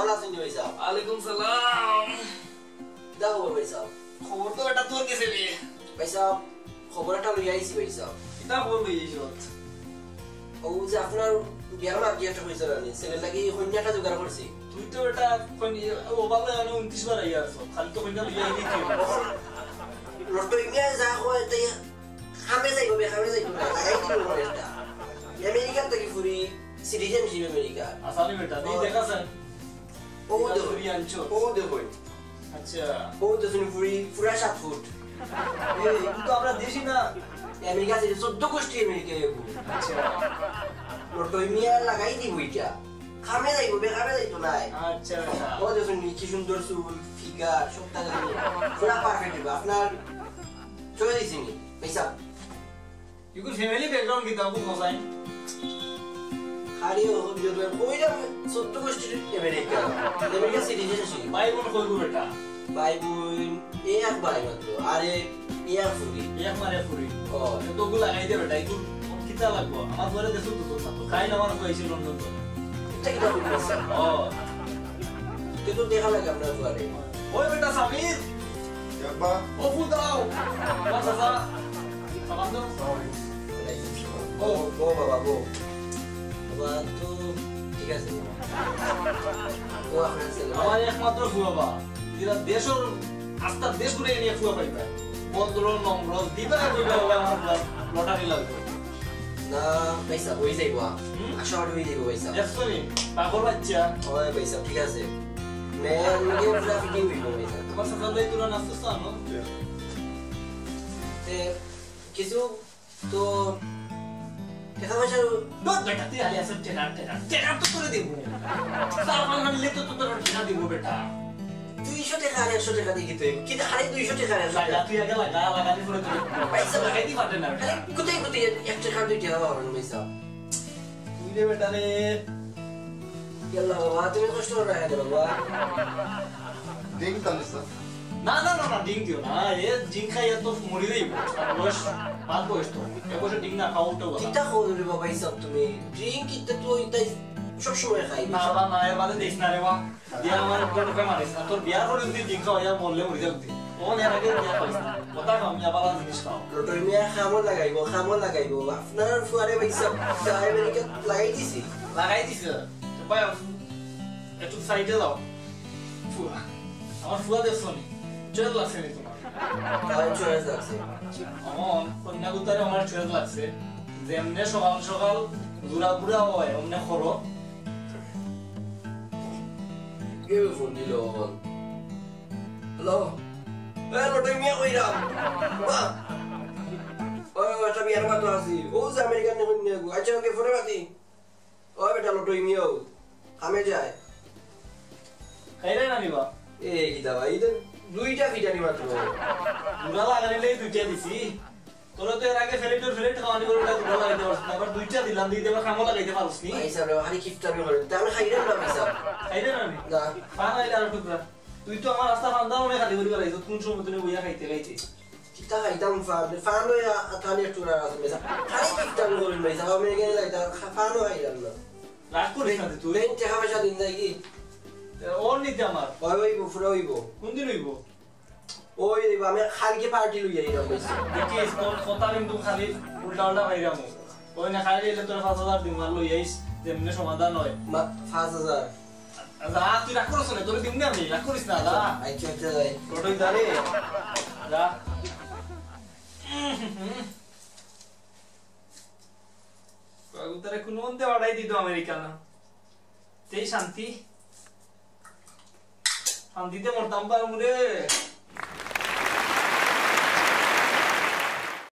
ভালো আছেন ভাই সাহেব? ওয়ালাইকুম সালাম। দাও ভাই সাহেব। খবর তো এটা তোর কাছে রে ভাই সাহেব, খবরটা লই আইছি ভাই সাহেব। কিতা খবর লইছিস? ও যে আপনার বিয়ার মা বিয়াটা হইছে রানি, ছেলে লাগি কন্যাটা জোগাড় করছি। তুই তো এটা ও বাবা এনে 29 বার আইয়া আছো, খালি তো কইনা লইয়া আইলি কি? লটই মিয়া যা হয় তাই খামে যাইবো খামে যাইবো না, লাগাই দিল এটা। আমেরিকা থেকে ফুরি সিটিজেনশিপ আমেরিকা। আসামি বেটা তুই দেখাছেন? ও দেখো ফুরি আনছো? ও দেখো। আচ্ছা ও দেখুন ফুরি পুরা 7 ফুট। এই তো আমরা দেশি না আমেরিকা থেকে 14 গোষ্ঠী আমেরিকা যাবো। আচ্ছা লটই মিয়া লাগাই দিব এটা। খামে যাইবো খামে যাইতো না। আচ্ছা বেটা ও দেখুন কি সুন্দর চুল ফিগার সব টাকা পুরা পারফেক্ট হবে আপনার চলে দিছি নি পয়সা ইকুর ফ্যামিলি ব্যাকগ্রাউন্ড কি দাও কোন সাইন খালি ও যদি ওইটা 14 গোষ্ঠীর আমেরিকা আমেরিকা সিটিজেনশিপ ভাই বোন কইবো বেটা ভাই বোন এক ভাই মাত্র আরে এক ফুরি এক মারে ফুরি ও তো গু লাগাই দে বেটা ইকুর কিতা লাগবো আমার ঘরে দেছো তো তো খাই না আমার কইছি লন্ডন তো এটা কি দাম পয়সা ও তো দেখা লাগে আপনার ঘরে ওই বেটা সামির ইয়াব্বা ও ফুল দাও বাসা সালাম দাও ও ও বাবা গো বাবা তো ঠিক আছে ও আপনার ছেলে আমার একমাত্র ফুয়াবা যেটা দেশের আস্থা দেশ ঘুরে নিয়ে ফুয়া পাইবা বদ্র নম্র দিবা কইবা আমার লটারি লাগবে না পয়সা হয়ে যাইবো আশা করি হয়ে যাইবো পয়সা দেখছো নি পাগল বাচ্চা ওই পয়সা ঠিক আছে মেন কে পুরা ফিটিং হইবো পয়সা তোমার সাথে লই তোরা নাচতেছ আনো তে কিছু তো টাকা পয়সা দত বেটা তুই আলি আসে টেকা তো করে দেব সালমান খান লে তো তোর টেকা দিব বেটা 200 টাকা আর 100 টাকা দিয়ে দিতে কি খালি 200 টাকা আর লাগা তুই আগে লাগানি করে তুই পয়সা লাগাই দি পারতে না খালি কোথায় কোথায় 1 টাকা 2 টাকা পাবো না পয়সা তুই রে বেটা রে ইয়াল্লা বাবা তুমি কষ্ট করে রাখা দে বাবা ডিং তালিসা না না না না ডিং দিও না এ ডিং খাই তো মরি দেব বয়স বাদ বয়স তো এ বসে ডিং না খাও তো চিন্তা করো রে বাবা হিসাব তুমি ড্রিঙ্ক কিতে তো তাই সব সময় খাই না না না এর বাদে দেখ না রে মা দিয়া আমার কোন কে মারিস না তোর বিয়ার করে যদি ডিং খাওয়া মরলে মরি যাবি ও এর আগে বিয়া করিস না কথা কম ইয়া বালা জিনিস খাও লটর মিয়া খামো লাগাইবো আপনার ফুয়ারে পয়সা আমেরিকা লাগাই দিছি লাগাই দিছে তো পায় একটু সাইডে দাও ফুয়া আমার ফুয়া দেখছো নি চোখ লাগছে নি তোমার তাই চয়েস আছে আমার কন্যাগুতারে আমার চোখ লাগছে যেমনে সকাল সকাল বুড়া বুড়া হয় অমনে খরো কে ফোন দিল হ্যালো লটর মিয়া কইরা বাবা ওই ওটা বিয়ার মাত্র আছি ও যে আমেরিকান নিয়ে গো আচ্ছা ওকে ফোনে বাতি ওই বেটা লটর মিয়াও কামে যায় খাইলে না নিবা এ কি দাবা ইদেন দুইটা ফিটানি মাত্র বুড়া লাগানিলে দুইটা দিছি তোরা তো এর আগে ফেলেট খাওয়ানি করে বুড়া লাগাইতে পারছ না আবার দুইটা দিলাম দিয়ে দেবা খামো লাগাইতে পারছ নি পয়সা রে হারি কিফটামি করে তাহলে খাইরেন না পয়সা খাইলে না নি না পান আইলে আর টুকরা তুই তো আমার রাস্তা ফান্দাও না খালি করি গলাইছ কোন সময় তুমি বইয়া খাইতে kita খাইতাম ফানো আতানি একটু না আছে পয়সা খালি কিফটামি করে পয়সা আমি গেলে লাইতা ফানো খাইলাম না রাগ করিস না তুই তুই টাকা পয়সা দিন যাই কি ওর নিতে আমার ওই ওই ফুরা হইব কোন দিন হইব ওই আমি খালকে পার্টি লই যাই না পয়সা দেখিস তোর কথা কিন্তু খালি উল্টা উল্টা ভাইরামু ওই না খালি এলে তোর 5000 দিন মার লই আইস যেমনে সমাধান হয় 5000 যা তুই রাগ করছ না তোর দিন না আমি রাগ করিস না যা আচ্ছা আচ্ছা যাই টোটই দাঁড়ে যা কবুতরে কোন মন্তে বাড়াই দিত আমেরিকানা সেই শান্তিতে মরতাম পারমু রে